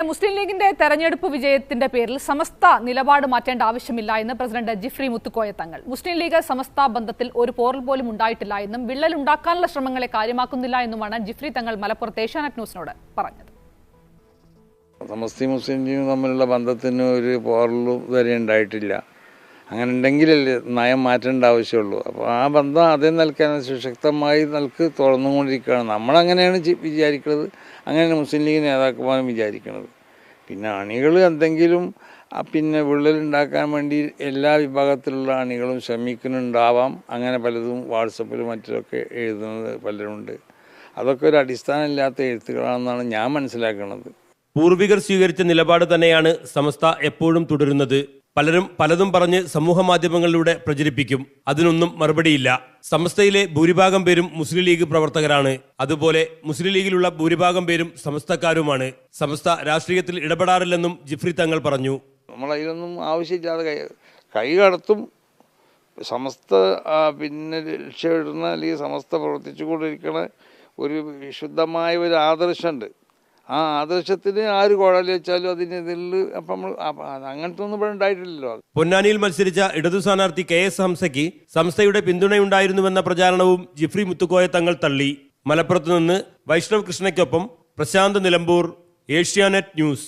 മുസ്ലിം ലീഗിന്റെ തെരഞ്ഞെടുപ്പ് വിജയത്തിന്റെ പേരിൽ സമസ്ത നിലപാട് മാറ്റേണ്ട ആവശ്യമില്ല എന്ന് പ്രസിഡന്റ് ജിഫ്രി മുത്തുക്കോയ തങ്ങൾ. മുസ്ലിം ലീഗ് സമസ്ത ബന്ധത്തിൽ ഒരു പോറൽ പോലും ഉണ്ടായിട്ടില്ല എന്നും വിള്ളൽ ഉണ്ടാക്കാനുള്ള ശ്രമങ്ങളെ കാര്യമാക്കുന്നില്ല എന്നുമാണ് ജിഫ്രി തങ്ങൾ മലപ്പുറത്ത് ഏഷ്യാനെറ്റ് ന്യൂസിനോട് പറഞ്ഞത്. സമസ്തയും മുസ്ലിം ലീഗും തമ്മിലുള്ള ബന്ധത്തിന് ഒരു പോറലും വരെ ഉണ്ടായിട്ടില്ല. അങ്ങനെ ഉണ്ടെങ്കിലല്ലേ നയം മാറ്റേണ്ട ആവശ്യമുള്ളൂ. അപ്പോൾ ആ ബന്ധം അതേ നിൽക്കാൻ സുശക്തമായി തുറന്നുകൊണ്ടിരിക്കുകയാണ്. നമ്മളങ്ങനെയാണ് വിചാരിക്കുന്നത്, അങ്ങനെയാണ് മുസ്ലിം ലീഗ് നേതാക്കന്മാരും വിചാരിക്കുന്നത്. പിന്നെ അണികൾ എന്തെങ്കിലും വിള്ളലുണ്ടാക്കാൻ വേണ്ടി എല്ലാ വിഭാഗത്തിലുള്ള അണികളും ശ്രമിക്കുന്നുണ്ടാവാം. അങ്ങനെ പലതും വാട്സപ്പിലും മറ്റൊക്കെ എഴുതുന്നത് പലരുണ്ട്. അതൊക്കെ ഒരു അടിസ്ഥാനമില്ലാത്ത എഴുത്തുകളാണെന്നാണ് ഞാൻ മനസ്സിലാക്കുന്നത്. പൂർവികർ സ്വീകരിച്ച നിലപാട് തന്നെയാണ് സമസ്ത എപ്പോഴും തുടരുന്നത്. പലരും പലതും പറഞ്ഞ് സമൂഹ മാധ്യമങ്ങളിലൂടെ പ്രചരിപ്പിക്കും. അതിനൊന്നും മറുപടിയില്ല. സമസ്തയിലെ ഭൂരിഭാഗം പേരും മുസ്ലിം ലീഗ് പ്രവർത്തകരാണ്. അതുപോലെ മുസ്ലിം ലീഗിലുള്ള ഭൂരിഭാഗം പേരും സമസ്തക്കാരുമാണ്. സമസ്ത രാഷ്ട്രീയത്തിൽ ഇടപെടാറില്ലെന്നും ജിഫ്രി തങ്ങൾ പറഞ്ഞു. നമ്മളതിലൊന്നും ആവശ്യമില്ലാതെ കൈ കടത്തും. സമസ്ത രക്ഷപ്പെടുന്ന അല്ലെങ്കിൽ സമസ്ത പ്രവർത്തിച്ചുകൊണ്ടിരിക്കുന്ന ഒരു വിശുദ്ധമായ ഒരു ആദർശമുണ്ട്. ആ ആദർശത്തിന് ആര് കുഴൽ വെച്ചാലും അതിനെതിരിൽ അങ്ങനത്തെ ഒന്നും ഇവിടെ ഉണ്ടായിട്ടില്ലല്ലോ. പൊന്നാനിയിൽ മത്സരിച്ച ഇടതു സ്ഥാനാർത്ഥി KS ഹംസയ്ക്ക് സംസ്ഥയുടെ പിന്തുണയുണ്ടായിരുന്നുവെന്ന പ്രചാരണവും ജിഫ്രി മുത്തുക്കോയ തങ്ങൾ തള്ളി. മലപ്പുറത്ത് നിന്ന് വൈഷ്ണവ് കൃഷ്ണയ്ക്കൊപ്പം പ്രശാന്ത് നിലമ്പൂർ, ഏഷ്യാനെറ്റ് ന്യൂസ്.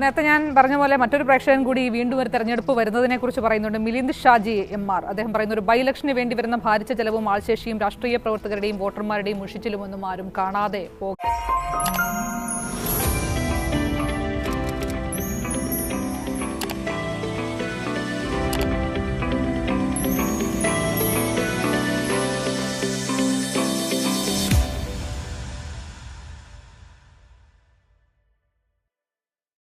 നേരത്തെ ഞാൻ പറഞ്ഞ പോലെ മറ്റൊരു പ്രേക്ഷകൻ കൂടി വീണ്ടും ഒരു തെരഞ്ഞെടുപ്പ് വരുന്നതിനെ കുറിച്ച് പറയുന്നുണ്ട്. മിലിന്ദ് ഷാജി MR. അദ്ദേഹം പറയുന്ന ഒരു ബൈ ഇലക്ഷന് വേണ്ടി വരുന്ന ഭാരിച്ച ചെലവും ആൾശേഷിയും രാഷ്ട്രീയ പ്രവർത്തകരുടെയും വോട്ടർമാരുടെയും മുഷിച്ചിലുമൊന്നും ആരും കാണാതെ പോകും.